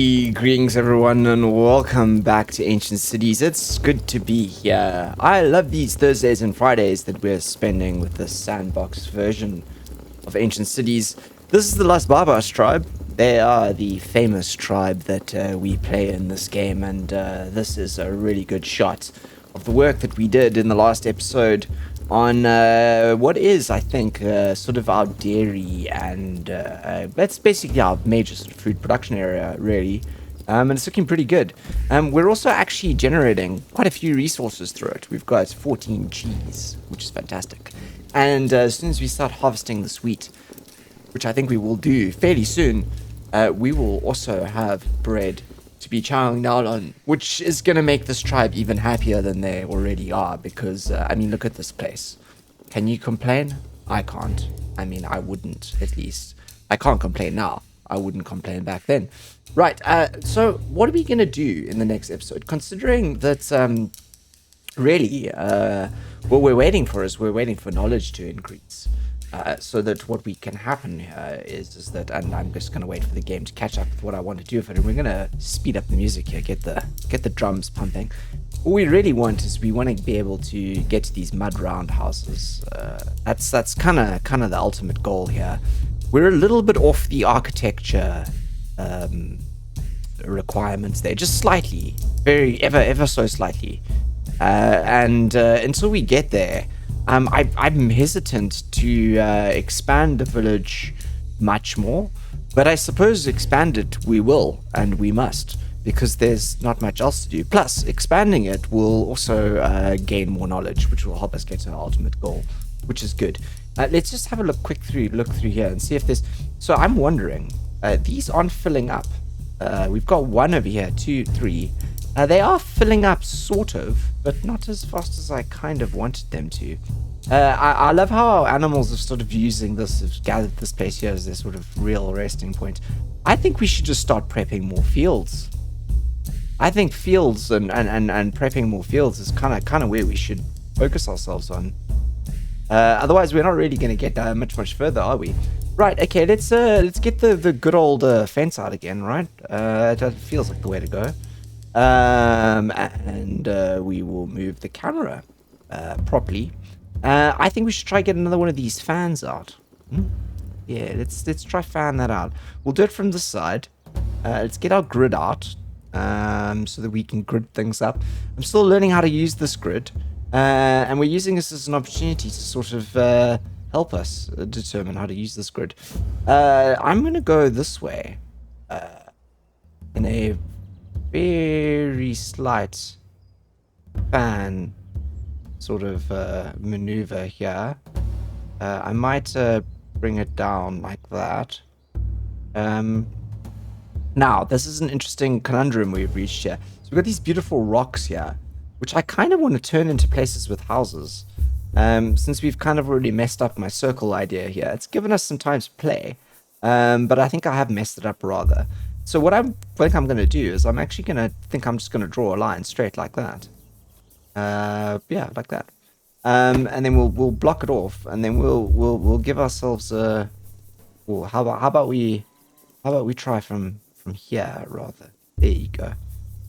Greetings everyone and welcome back to Ancient Cities. It's good to be here. I love these Thursdays and Fridays that we're spending with the Sandbox version of Ancient Cities. This is the Las Barbas tribe. They are the famous tribe that we play in this game, and this is a really good shot of the work that we did in the last episode on what is, I think, sort of our dairy and that's basically our major sort of food production area, really. And it's looking pretty good. We're also actually generating quite a few resources through it. We've got 14 cheese, which is fantastic. And as soon as we start harvesting this wheat, which I think we will do fairly soon, we will also have bread to be chowing down on, which is going to make this tribe even happier than they already are, because, I mean, look at this place. Can you complain? I can't. I mean, I wouldn't, at least. I can't complain now. I wouldn't complain back then. Right, so what are we going to do in the next episode? Considering that, really, what we're waiting for is we're waiting for knowledge to increase. So that what we can happen here is that, and I'm just going to wait for the game to catch up with what I want to do with it, and we're going to speed up the music here, get the drums pumping. What we really want is we want to be able to get to these mud roundhouses. That's kind of the ultimate goal here. We're a little bit off the architecture requirements there, just slightly, ever so slightly, and until we get there. I'm hesitant to expand the village much more, but I suppose expand it we will, and we must, because there's not much else to do. Plus, expanding it will also gain more knowledge, which will help us get to our ultimate goal, which is good. Let's just have a look through here and see if there's... So I'm wondering, these aren't filling up. We've got one over here, 2, 3. They are filling up, sort of, but not as fast as I kind of wanted them to. I love how our animals are sort of using this, have gathered this place here as their sort of real resting point. I think we should just start prepping more fields. I think fields and prepping more fields is kind of where we should focus ourselves on. Otherwise, we're not really going to get much further, are we? Right, okay, let's get the good old fence out again, right? That feels like the way to go. And we will move the camera properly. I think we should try get another one of these fans out. Yeah, let's try fan that out. We'll do it from this side. Let's get our grid out, so that we can grid things up. I'm still learning how to use this grid, and we're using this as an opportunity to sort of help us determine how to use this grid. I'm gonna go this way, in a very slight fan sort of maneuver here. I might bring it down like that. Now, this is an interesting conundrum we've reached here. So we've got these beautiful rocks here, which I kind of want to turn into places with houses. Since we've kind of already messed up my circle idea here, it's given us some time to play, but I think I have messed it up rather. So what I think I'm going to do is I'm just going to draw a line straight like that. Yeah, like that. And then we'll block it off, and then we'll give ourselves a... Well, how about we try from here rather? There you go.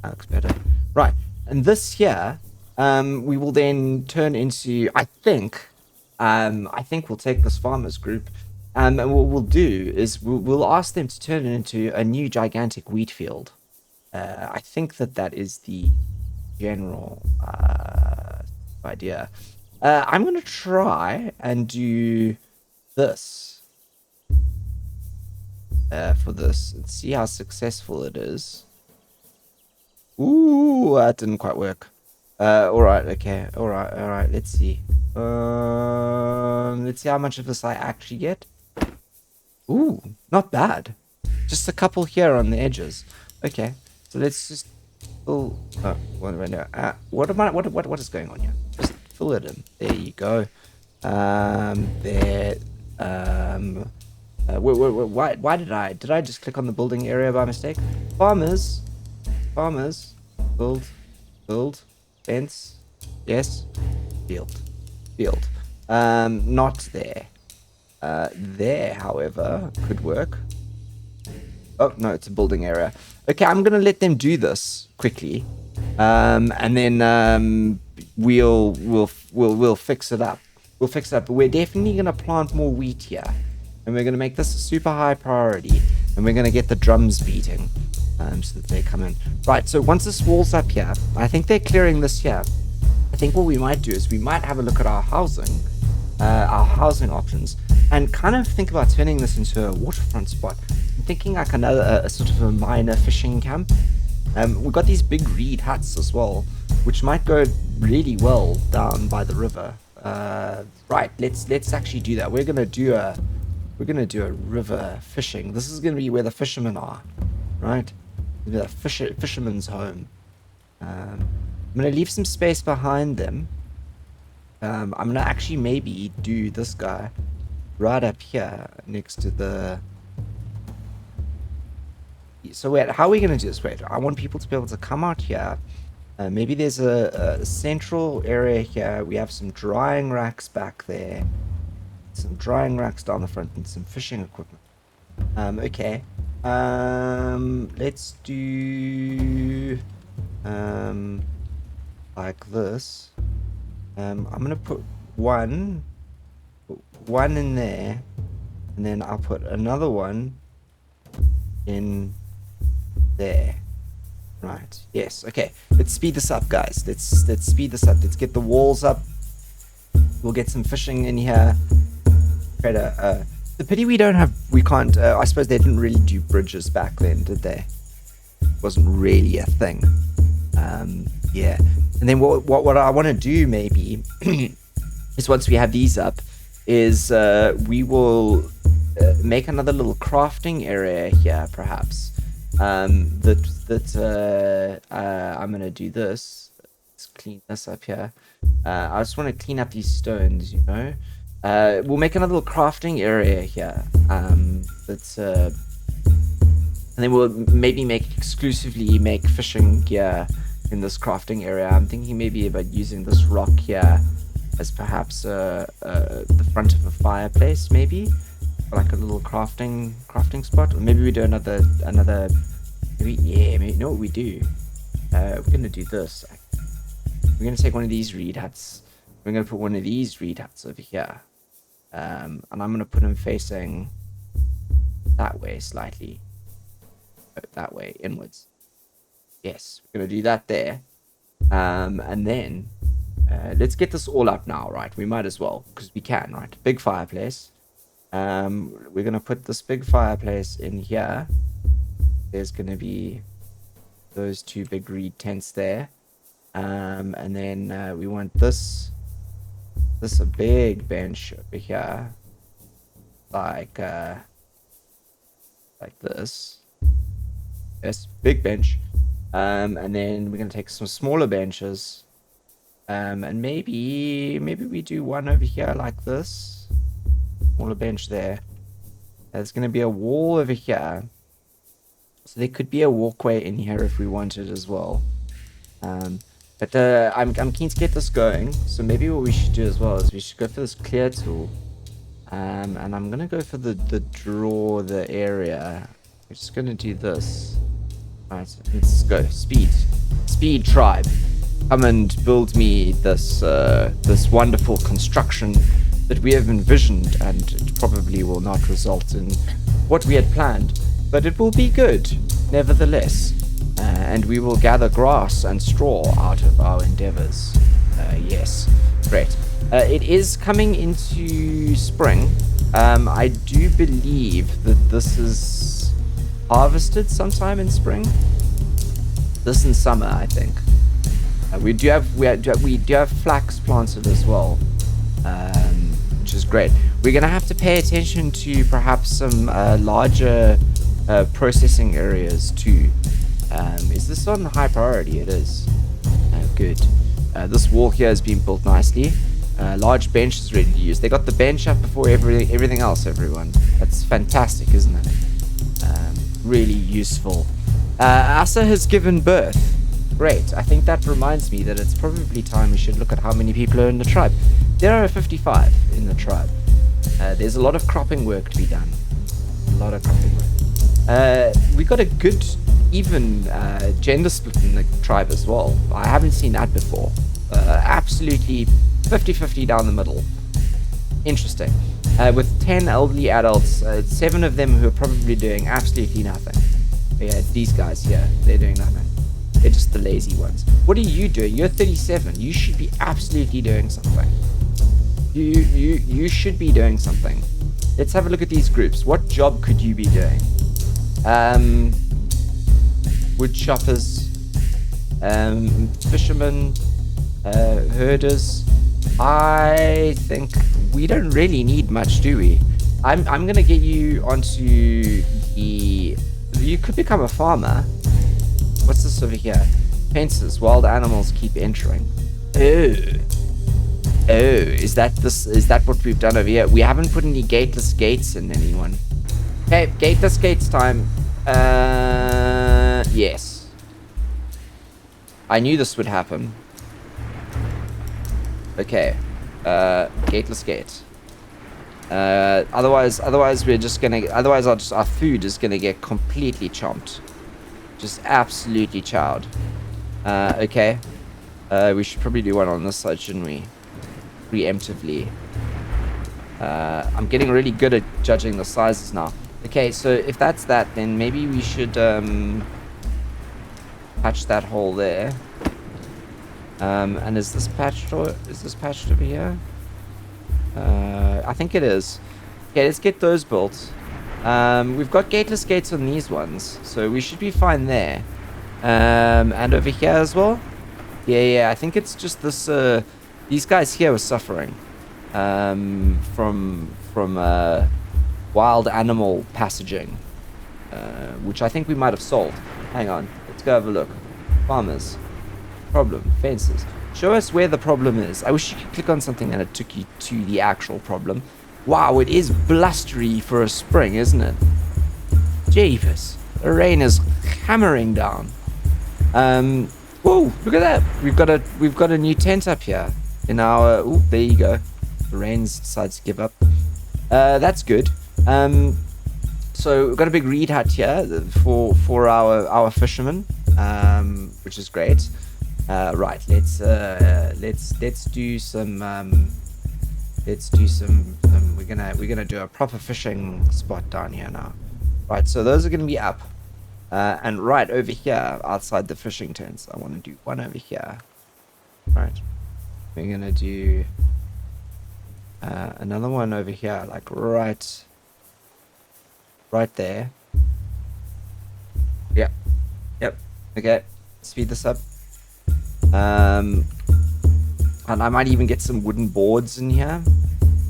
That looks better. Right, and this here, we will then turn into... I think we'll take this farmers group. And what we'll do is we'll ask them to turn it into a new gigantic wheat field. I think that is the general idea. I'm going to try and do this for this and see how successful it is. Ooh, that didn't quite work. All right, okay, all right. Let's see. Let's see how much of this I actually get. Ooh, not bad. Just a couple here on the edges. Okay, so let's just fill. Oh, what is going on here? Just fill it in. There you go. There. Why did I just click on the building area by mistake? Farmers, build, fence. Yes, field. Not there. There, however, could work. Oh, no, it's a building area. Okay, I'm gonna let them do this quickly, and then we'll fix it up. We'll fix it up. But we're definitely gonna plant more wheat here, and we're gonna make this a super high priority, and we're gonna get the drums beating, so that they come in. Right. So once this wall's up here, I think they're clearing this here. I think what we might do is we might have a look at our housing options, and kind of think about turning this into a waterfront spot. I'm thinking like another sort of a minor fishing camp. We've got these big reed huts as well, which might go really well down by the river. Right, let's actually do that. We're gonna do a river fishing. This is gonna be where the fishermen are, right? The fisherman's home. I'm gonna leave some space behind them. I'm gonna actually maybe do this guy right up here next to the. So wait, how are we gonna do this? Wait, I want people to be able to come out here. Maybe there's a central area here. We have some drying racks back there, some drying racks down the front, and some fishing equipment. Okay. Let's do like this. I'm gonna put one in there, and then I'll put another one in there. Right. Yes. Okay. Let's speed this up, guys. Let's speed this up. Let's get the walls up. We'll get some fishing in here. The pity we can't. I suppose they didn't really do bridges back then, did they? Wasn't really a thing. Yeah. And then what I want to do maybe is once we have these up, is we will make another little crafting area here, perhaps. I'm gonna do this. Let's clean this up here. I just want to clean up these stones, you know. We'll make another little crafting area here. And then we'll maybe exclusively make fishing gear in this crafting area. I'm thinking maybe about using this rock here as perhaps the front of a fireplace, maybe. Like a little crafting spot, or maybe we do another maybe you know what we do, we're gonna do this. We're gonna take one of these reed huts, we're gonna put one of these reed huts over here, and I'm gonna put them facing that way slightly, that way inwards. Yes, we're gonna do that there, and then let's get this all up now, right? We might as well, because we can, right? Big fireplace. We're gonna put this big fireplace in here. There's gonna be those two big reed tents there, and then we want this a big bench over here, like this. Yes, big bench. And then we're gonna take some smaller benches, and maybe we do one over here like this. Smaller bench there. There's going to be a wall over here, so there could be a walkway in here if we wanted as well. But I'm keen to get this going, so maybe what we should do as well is we should go for this clear tool, and I'm going to go for the draw the area. We're just going to do this. Right, let's go. Speed tribe, come and build me this wonderful construction that we have envisioned, and it probably will not result in what we had planned, but it will be good nevertheless, and we will gather grass and straw out of our endeavors. Yes, great. It is coming into spring. I do believe that this is harvested sometime in spring. This in summer, I think. We do have flax planted as well, which is great. We're gonna have to pay attention to perhaps some larger processing areas too. Is this on high priority? It is. Good. This wall here has been built nicely. Large bench is ready to use. They got the bench up before everything else, everyone. That's fantastic, isn't it? Really useful. Asa has given birth. Great. I think that reminds me that it's probably time we should look at how many people are in the tribe. There are 55 in the tribe. There's a lot of cropping work to be done. A lot of cropping work. We got a good even gender split in the tribe as well. I haven't seen that before. Absolutely 50-50 down the middle. Interesting. With 10 elderly adults, 7 of them who are probably doing absolutely nothing. Yeah, these guys here, they're doing nothing. They're just the lazy ones. What are you doing? You're 37. You should be absolutely doing something. You should be doing something. Let's have a look at these groups. What job could you be doing? Wood choppers, fishermen, herders. I think we don't really need much, do we? I'm gonna get you onto the. You could become a farmer. What's this over here? Fences. Wild animals keep entering. Oh, is that this? Is that what we've done over here? We haven't put any gateless gates in anyone. Okay, gateless gates time. Yes. I knew this would happen. Okay. Gateless gate. Otherwise we're just gonna. Otherwise, our food is gonna get completely chomped. Just absolutely chowed. Okay. We should probably do one on this side, shouldn't we? Preemptively. I'm getting really good at judging the sizes now. Okay, so if that's that, then maybe we should patch that hole there. And is this patched over here? I think it is. Okay, let's get those built. We've got gateless gates on these ones, so we should be fine there. And over here as well. Yeah, I think it's just this. These guys here were suffering from wild animal passaging, which I think we might have solved. Hang on, let's go have a look. Farmers. Problem. Fences. Show us where the problem is. I wish you could click on something and it took you to the actual problem. Wow, it is blustery for a spring, isn't it? Jeepers. The rain is hammering down. Whoa, look at that. We've got a new tent up here in our. Oh, there you go. The rain's decides to give up. That's good. So we've got a big reed hut here for our fishermen, which is great. Right, let's do some. We're gonna do a proper fishing spot down here now. Right, so those are gonna be up, and right over here outside the fishing tents, I want to do one over here. Right, we're gonna do another one over here, like right there. Yep. Okay, speed this up. And I might even get some wooden boards in here.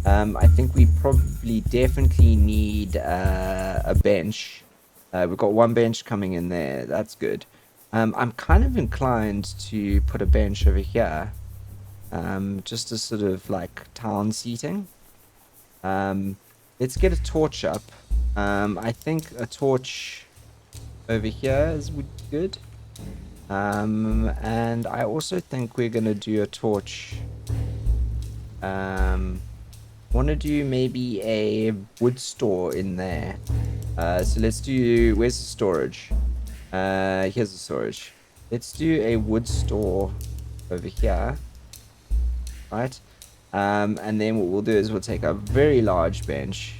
I think we probably definitely need a bench. We've got one bench coming in there. That's good. I'm kind of inclined to put a bench over here, just as sort of like town seating. Let's get a torch up. I think a torch over here would be good. And I also think we're gonna do a torch. Want to do maybe a wood store in there. So let's do. Where's the storage? Here's the storage. Let's do a wood store over here, right? And then what we'll do is we'll take a very large bench.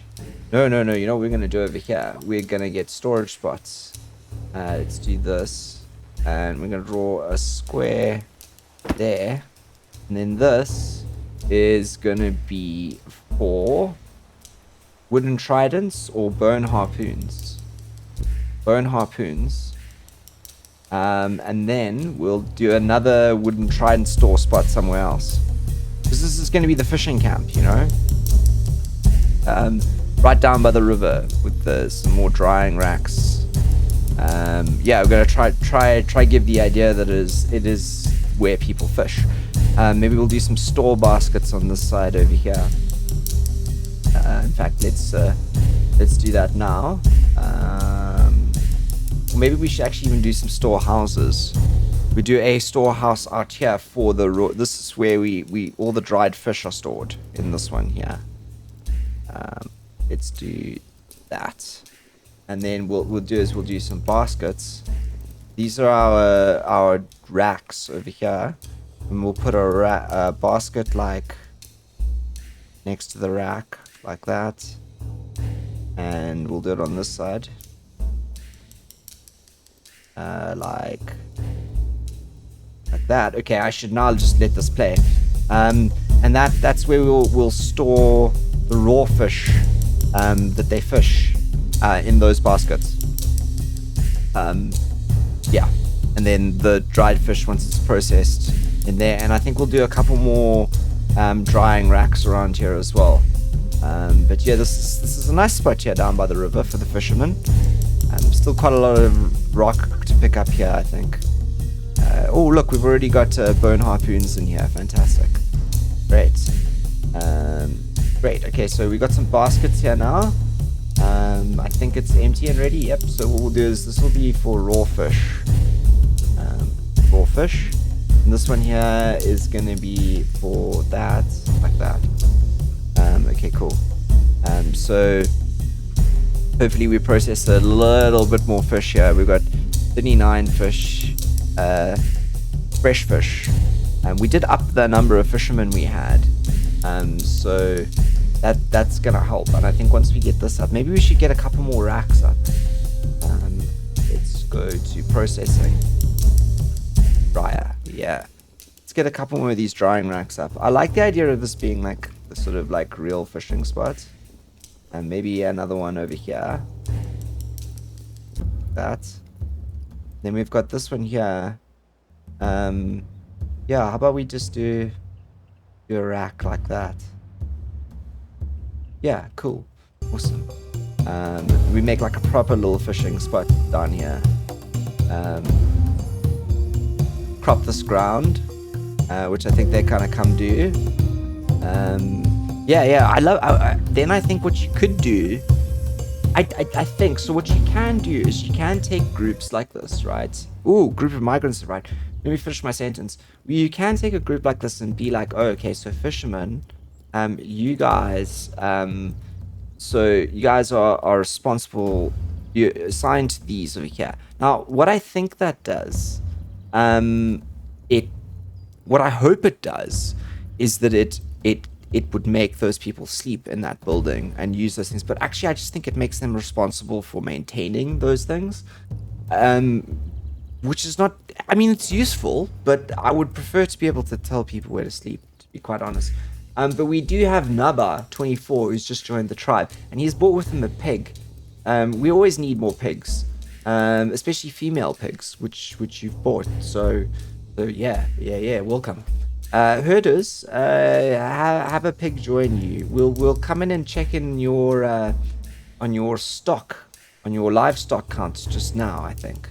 No. You know what we're gonna do over here? We're gonna get storage spots. Let's do this. And we're going to draw a square there. And then this is going to be for wooden tridents or bone harpoons. And then we'll do another wooden trident store spot somewhere else. Because this is going to be the fishing camp, you know? Right down by the river with some more drying racks. Yeah, we're gonna try give the idea that it is where people fish. Maybe we'll do some store baskets on this side over here. In fact, let's do that now. Maybe we should actually even do some storehouses. We do a storehouse out here for the this is where we all the dried fish are stored in this one here. Let's do that. And then we'll do some baskets These are our racks over here, and we'll put a basket like next to the rack like that, and we'll do it on this side, like that. Okay, I should now just let this play, and that's where we'll store the raw fish that they fish in those baskets. Yeah, and then the dried fish once it's processed in there, and I think we'll do a couple more drying racks around here as well. But yeah, this is a nice spot here down by the river for the fishermen. Still quite a lot of rock to pick up here, I think. Oh look, we've already got bone harpoons in here. Fantastic. Great. Great. Okay, so we got some baskets here now. I think it's empty and ready. Yep. So what we'll do is this will be for raw fish. Raw fish. And this one here is going to be for that, like that. Okay, cool. So hopefully we process a little bit more fish here. We've got 39 fish, fresh fish. We did up the number of fishermen we had. So that's gonna help. And I think once we get this up, maybe we should get a couple more racks up. Let's go to processing. Dryer, yeah. Let's get a couple more of these drying racks up. I like the idea of this being like the sort of like real fishing spot. And maybe another one over here. That. Then we've got this one here. Yeah, how about we just do a rack like that? Yeah, cool. Awesome. We make like a proper little fishing spot down here. Crop this ground, which I think they kind of come do. Yeah, then I think what you could do, I think, so what you can do is you can take groups like this, right? Ooh, group of migrants, right? Let me finish my sentence. You can take a group like this and be like, oh, okay, so fishermen, you guys, so you guys are responsible, you're assigned to these over here. Now, what I think that does, what I hope it does is that it would make those people sleep in that building and use those things. But actually, I just think it makes them responsible for maintaining those things. Which is not, I mean, it's useful, but I would prefer to be able to tell people where to sleep, to be quite honest. But we do have Naba24, who's just joined the tribe, and he's brought with him a pig. We always need more pigs, especially female pigs, which you've bought. So yeah, welcome. Herders, have a pig join you. We'll come in and check in your on your stock, on your livestock count just now, I think.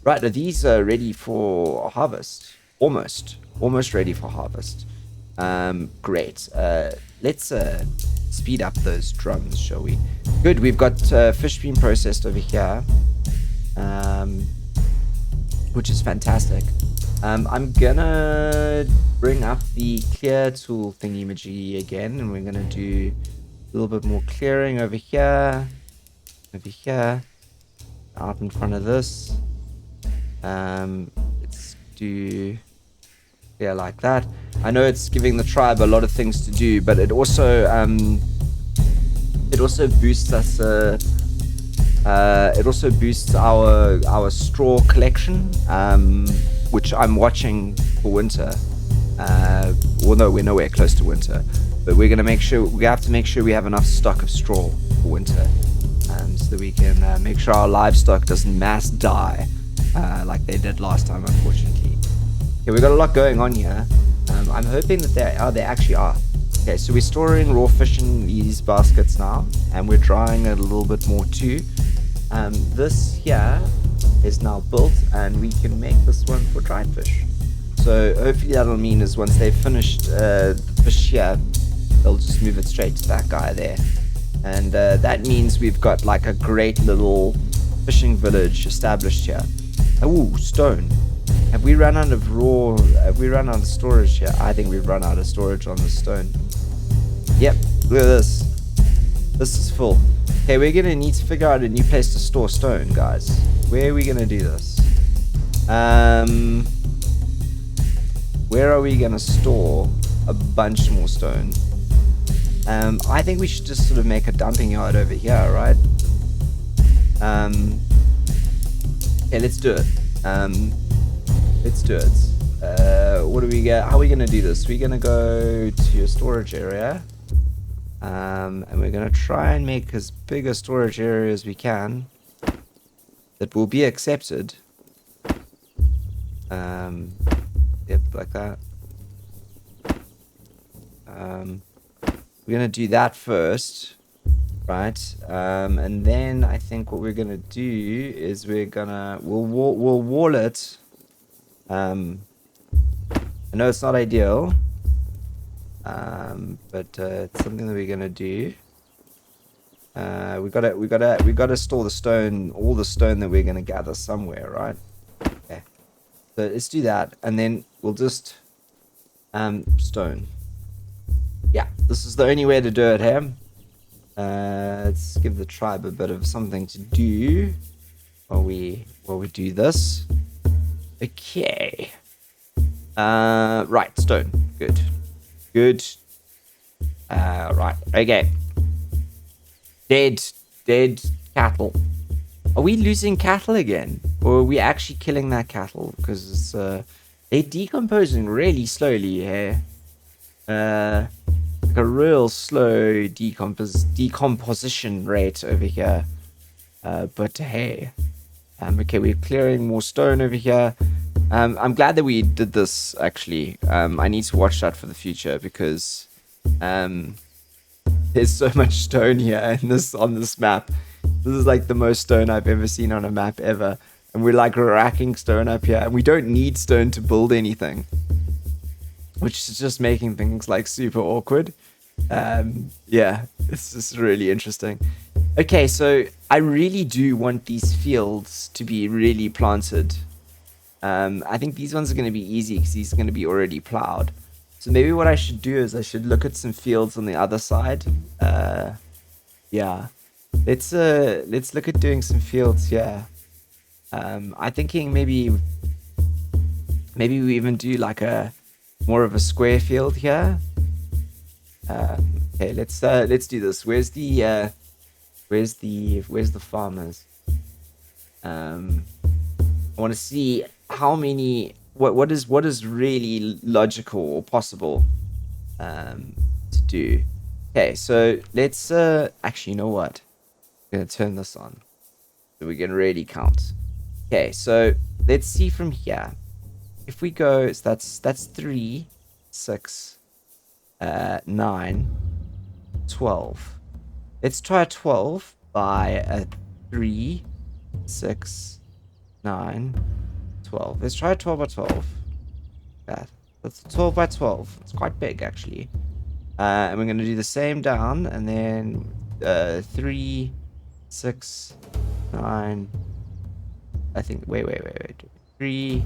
Right, are these ready for harvest? Almost ready for harvest. Great. Let's speed up those drums, shall we? Good, we've got fish being processed over here, which is fantastic. I'm gonna bring up the clear tool thingy-majiggy again, and we're gonna do a little bit more clearing over here, out in front of this. Let's do, yeah, like that. I know it's giving the tribe a lot of things to do, but it also boosts us. It also boosts our straw collection, which I'm watching for winter. Well, no, we're nowhere close to winter, but we have to make sure we have enough stock of straw for winter, so that we can make sure our livestock doesn't mass die like they did last time, unfortunately. Okay, we've got a lot going on here. I'm hoping that they actually are. Okay, so we're storing raw fish in these baskets now, and we're drying it a little bit more too. This here is now built, and we can make this one for dried fish. So hopefully that'll mean is once they've finished the fish here, they'll just move it straight to that guy there. And that means we've got like a great little fishing village established here. Oh, stone. Have we run out of storage here? I think we've run out of storage on the stone. Yep, look at this. This is full. Okay, we're gonna need to figure out a new place to store stone, guys. Where are we gonna do this? Where are we gonna store a bunch more stone? I think we should just sort of make a dumping yard over here, right? Yeah, let's do it. Let's do it. What do we get? How are we gonna do this? We're gonna go to a storage area. And we're gonna try and make as big a storage area as we can that will be accepted. Yep, like that. We're gonna do that first, right? And then I think what we're gonna do is we'll wall it. I know it's not ideal, but it's something that we're gonna do. We gotta store the stone, all the stone that we're gonna gather somewhere, right? Okay. So let's do that, and then we'll just stone. Yeah, this is the only way to do it here. Let's give the tribe a bit of something to do while we do this. Okay. Right, stone. Good. Right. Okay. Dead cattle. Are we losing cattle again, or are we actually killing that cattle? Because it's they're decomposing really slowly here. Like a real slow decomposition rate over here. But hey, okay, we're clearing more stone over here. I'm glad that we did this, actually. I need to watch that for the future, because there's so much stone here on this map. This is like the most stone I've ever seen on a map ever. And we're like racking stone up here, and we don't need stone to build anything, which is just making things like super awkward. Yeah, it's just really interesting. Okay, so I really do want these fields to be really planted. I think these ones are going to be easy because these are going to be already plowed. So maybe what I should do is I should look at some fields on the other side. Yeah, let's look at doing some fields here. I'm thinking maybe we even do like a more of a square field here. Okay, let's do this. Where's the farmers? I want to see how many. What is really logical or possible to do. Okay, so let's actually, you know what? I'm gonna turn this on so we can really count. Okay, so let's see from here. If we go, so that's 3, 6, 9, 12. Let's try a 12 by a 3, 6, 9, 12. Let's try a 12 by 12. That's 12 by 12. It's quite big, actually. And we're going to do the same down, and then 3, 6, 9. I think. Wait. 3,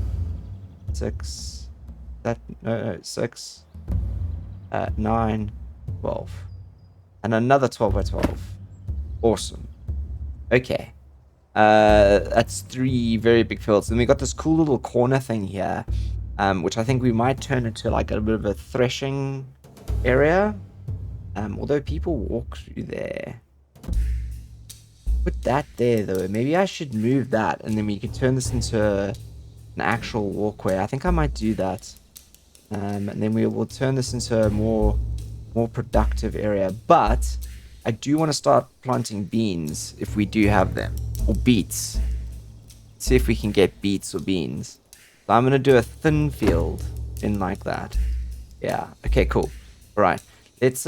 6. No, 6, 9, 12. And another 12 by 12. Awesome. Okay. That's 3 very big fields. And we got this cool little corner thing here, which I think we might turn into like a bit of a threshing area. Although people walk through there. Put that there, though. Maybe I should move that, and then we could turn this into an actual walkway. I think I might do that. And then we will turn this into a more productive area. But I do want to start planting beans if we do have them. Or beets. See if we can get beets or beans. So I'm going to do a thin field in like that. Yeah. Okay, cool. All right. Let's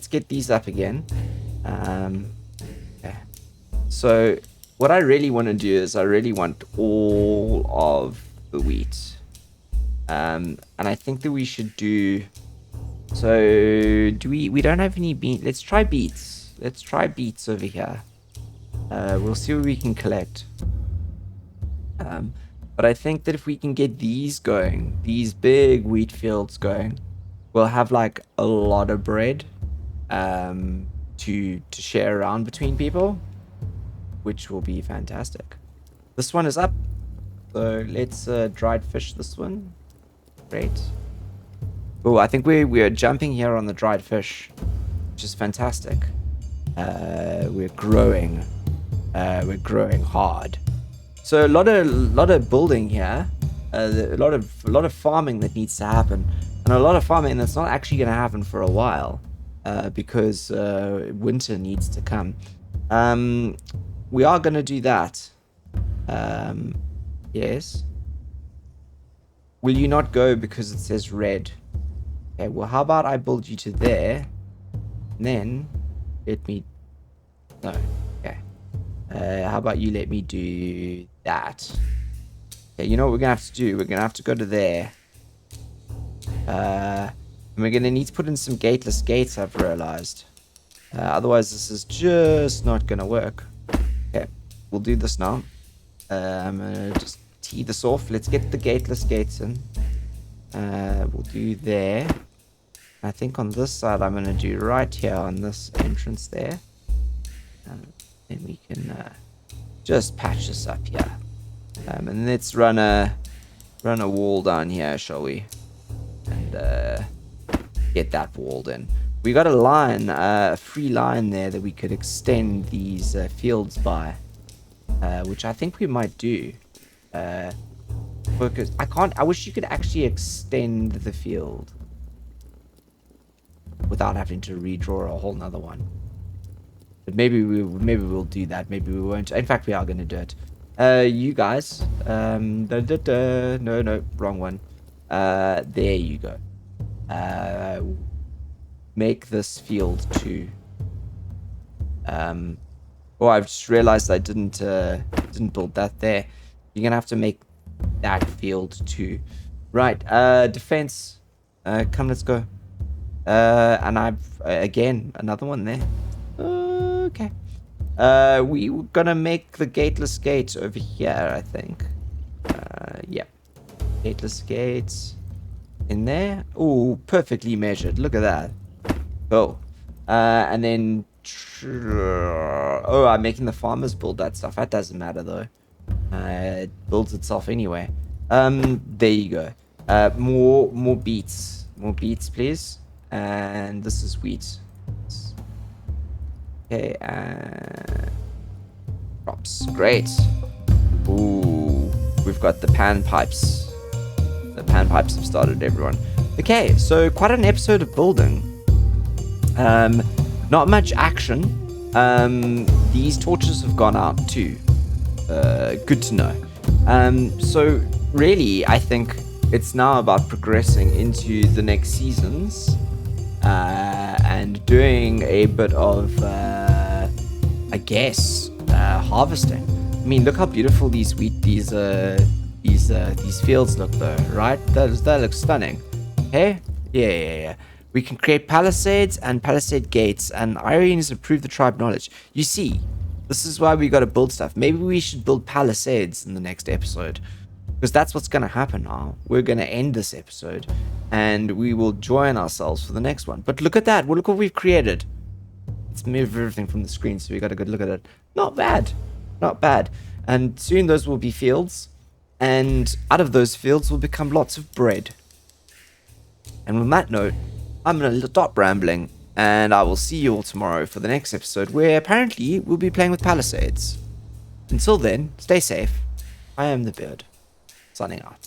get these up again. Okay. So what I really want to do is I really want all of the wheat. And I think that we should do... So we don't have any beans. Let's try beets. Let's try beets over here. We'll see what we can collect. But I think that if we can get these going, these big wheat fields going, we'll have like a lot of bread to share around between people, which will be fantastic. This one is up. So let's dried fish this one. Great. Oh, I think we're jumping here on the dried fish, which is fantastic. We're growing. We're growing hard. So a lot of building here. A lot of farming that needs to happen, and a lot of farming that's not actually going to happen for a while, because winter needs to come. We are going to do that. Yes. Will you not go because it says red? Okay, well, how about I build you to there? And then let me... No. Okay. How about you let me do that? Okay, you know what we're going to have to do? We're going to have to go to there. And we're going to need to put in some gateless gates, I've realized. Otherwise, this is just not going to work. Okay, we'll do this now. I'm going to just tee this off. Let's get the gateless gates in. We'll do there. I think on this side, I'm going to do right here on this entrance there. Then we can just patch this up here. And let's run a wall down here, shall we? And get that walled in. We got a line, a free line there that we could extend these fields by, which I think we might do. Because I wish you could actually extend the field without having to redraw a whole nother one. But maybe we'll do that. Maybe we won't. In fact, we are going to do it. You guys. No, wrong one. There you go. Make this field 2. Oh, I've just realized I didn't build that there. You're gonna have to make that field 2. Right. Defense. Come, let's go. And I've again another one there. Okay. We were gonna make the gateless gate over here, I think. Yeah. Gateless gates in there. Oh, perfectly measured. Look at that. Oh. And then... Oh, I'm making the farmers build that stuff. That doesn't matter, though. It builds itself anyway. There you go. More beets. More beets, please. And this is wheat. Okay, crops. Great. Ooh, we've got the pan pipes. The pan pipes have started, everyone. Okay, so quite an episode of building. Not much action. These torches have gone out too. Good to know. So really, I think it's now about progressing into the next seasons. And doing a bit of, I guess, harvesting. I mean, look how beautiful these fields look, though, right? That looks stunning. Okay? Yeah. We can create palisades and palisade gates, and Irene has improved the tribe knowledge. You see, this is why we got to build stuff. Maybe we should build palisades in the next episode, because that's what's going to happen now. We're going to end this episode, and we will join ourselves for the next one. But look at that. Well, look what we've created. Let's move everything from the screen so we got a good look at it. Not bad. Not bad. And soon those will be fields, and out of those fields will become lots of bread. And on that note, I'm going to stop rambling, and I will see you all tomorrow for the next episode, where apparently we'll be playing with palisades. Until then, stay safe. I am the Beard, signing out.